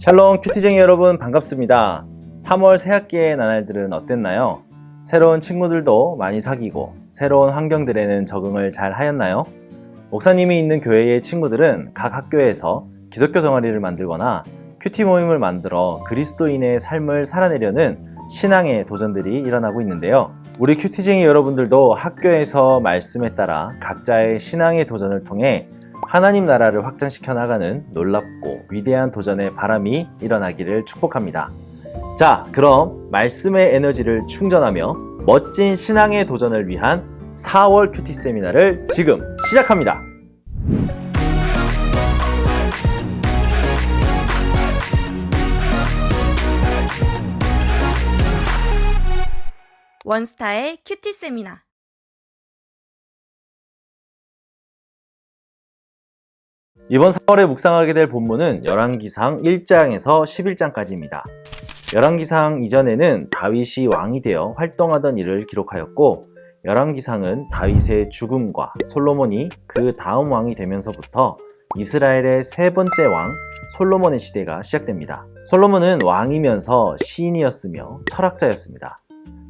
샬롬 큐티쟁이 여러분 반갑습니다. 3월 새학기의 나날들은 어땠나요? 새로운 친구들도 많이 사귀고 새로운 환경들에는 적응을 잘 하였나요? 목사님이 있는 교회의 친구들은 각 학교에서 기독교 동아리를 만들거나 큐티 모임을 만들어 그리스도인의 삶을 살아내려는 신앙의 도전들이 일어나고 있는데요. 우리 큐티쟁이 여러분들도 학교에서 말씀에 따라 각자의 신앙의 도전을 통해 하나님 나라를 확장시켜 나가는 놀랍고 위대한 도전의 바람이 일어나기를 축복합니다. 자, 그럼 말씀의 에너지를 충전하며 멋진 신앙의 도전을 위한 4월 큐티 세미나를 지금 시작합니다. 원스타의 큐티 세미나. 이번 4월에 묵상하게 될 본문은 열왕기상 1장에서 11장까지입니다. 열왕기상 이전에는 다윗이 왕이 되어 활동하던 일을 기록하였고, 열왕기상은 다윗의 죽음과 솔로몬이 그 다음 왕이 되면서부터 이스라엘의 세 번째 왕 솔로몬의 시대가 시작됩니다. 솔로몬은 왕이면서 시인이었으며 철학자였습니다.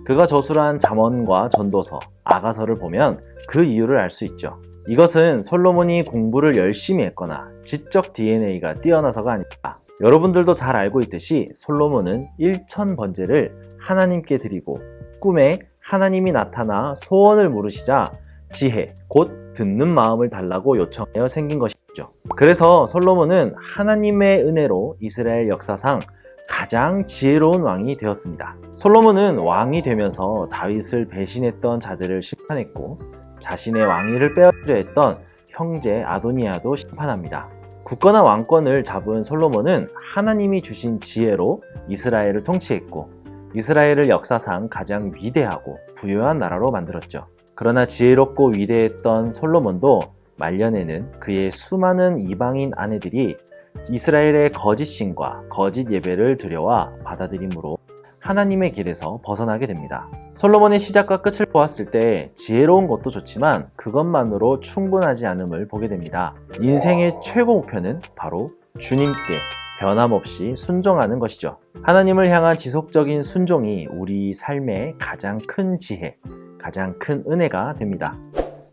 그가 저술한 잠언과 전도서, 아가서를 보면 그 이유를 알 수 있죠. 이것은 솔로몬이 공부를 열심히 했거나 지적 DNA가 뛰어나서가 아닙니다. 여러분들도 잘 알고 있듯이 솔로몬은 1000번제를 하나님께 드리고 꿈에 하나님이 나타나 소원을 물으시자 지혜, 곧 듣는 마음을 달라고 요청하여 생긴 것이죠. 그래서 솔로몬은 하나님의 은혜로 이스라엘 역사상 가장 지혜로운 왕이 되었습니다. 솔로몬은 왕이 되면서 다윗을 배신했던 자들을 심판했고, 자신의 왕위를 빼앗으려 했던 형제 아도니아도 심판합니다. 굳건한 왕권을 잡은 솔로몬은 하나님이 주신 지혜로 이스라엘을 통치했고, 이스라엘을 역사상 가장 위대하고 부유한 나라로 만들었죠. 그러나 지혜롭고 위대했던 솔로몬도 말년에는 그의 수많은 이방인 아내들이 이스라엘의 거짓 신과 거짓 예배를 드려와 받아들임으로 하나님의 길에서 벗어나게 됩니다. 솔로몬의 시작과 끝을 보았을 때 지혜로운 것도 좋지만 그것만으로 충분하지 않음을 보게 됩니다. 인생의 최고 목표는 바로 주님께 변함없이 순종하는 것이죠. 하나님을 향한 지속적인 순종이 우리 삶의 가장 큰 지혜, 가장 큰 은혜가 됩니다.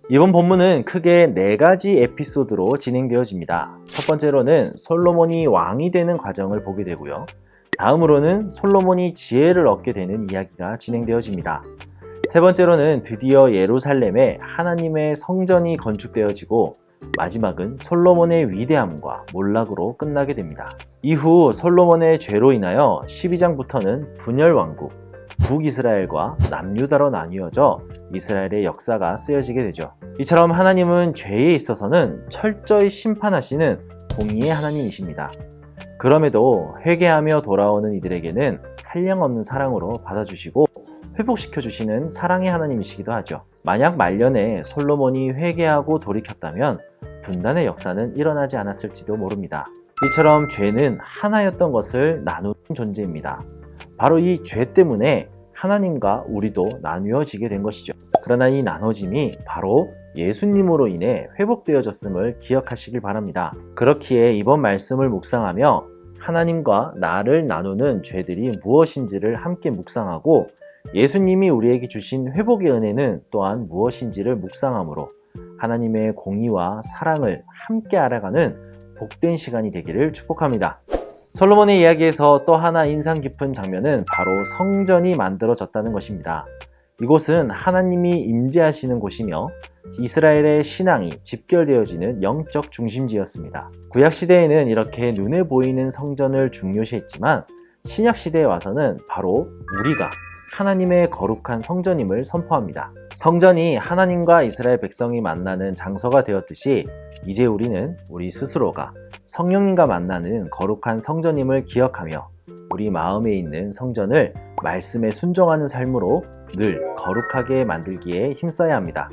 이번 본문은 크게 4가지 에피소드로 진행되어집니다. 첫 번째로는 솔로몬이 왕이 되는 과정을 보게 되고요. 다음으로는 솔로몬이 지혜를 얻게 되는 이야기가 진행되어집니다. 세 번째로는 드디어 예루살렘에 하나님의 성전이 건축되어지고, 마지막은 솔로몬의 위대함과 몰락으로 끝나게 됩니다. 이후 솔로몬의 죄로 인하여 12장부터는 분열 왕국, 북이스라엘과 남유다로 나뉘어져 이스라엘의 역사가 쓰여지게 되죠. 이처럼 하나님은 죄에 있어서는 철저히 심판하시는 공의의 하나님이십니다. 그럼에도 회개하며 돌아오는 이들에게는 한량없는 사랑으로 받아주시고 회복시켜주시는 사랑의 하나님이시기도 하죠. 만약 말년에 솔로몬이 회개하고 돌이켰다면 분단의 역사는 일어나지 않았을지도 모릅니다. 이처럼 죄는 하나였던 것을 나누는 존재입니다. 바로 이 죄 때문에 하나님과 우리도 나뉘어지게 된 것이죠. 그러나 이 나눠짐이 바로 예수님으로 인해 회복되어졌음을 기억하시길 바랍니다. 그렇기에 이번 말씀을 묵상하며 하나님과 나를 나누는 죄들이 무엇인지를 함께 묵상하고, 예수님이 우리에게 주신 회복의 은혜는 또한 무엇인지를 묵상함으로 하나님의 공의와 사랑을 함께 알아가는 복된 시간이 되기를 축복합니다. 솔로몬의 이야기에서 또 하나 인상 깊은 장면은 바로 성전이 만들어졌다는 것입니다. 이곳은 하나님이 임재하시는 곳이며 이스라엘의 신앙이 집결되어지는 영적 중심지였습니다. 구약시대에는 이렇게 눈에 보이는 성전을 중요시했지만 신약시대에 와서는 바로 우리가 하나님의 거룩한 성전임을 선포합니다. 성전이 하나님과 이스라엘 백성이 만나는 장소가 되었듯이 이제 우리는 우리 스스로가 성령님과 만나는 거룩한 성전임을 기억하며 우리 마음에 있는 성전을 말씀에 순종하는 삶으로 늘 거룩하게 만들기에 힘써야 합니다.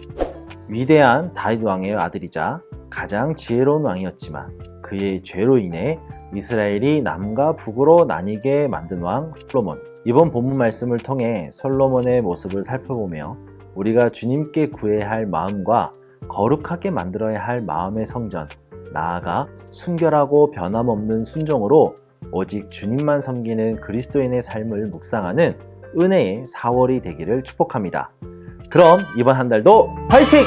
위대한 다윗 왕의 아들이자 가장 지혜로운 왕이었지만 그의 죄로 인해 이스라엘이 남과 북으로 나뉘게 만든 왕 솔로몬. 이번 본문 말씀을 통해 솔로몬의 모습을 살펴보며 우리가 주님께 구해야 할 마음과 거룩하게 만들어야 할 마음의 성전, 나아가 순결하고 변함없는 순종으로 오직 주님만 섬기는 그리스도인의 삶을 묵상하는 은혜의 4월이 되기를 축복합니다. 그럼 이번 한 달도 화이팅!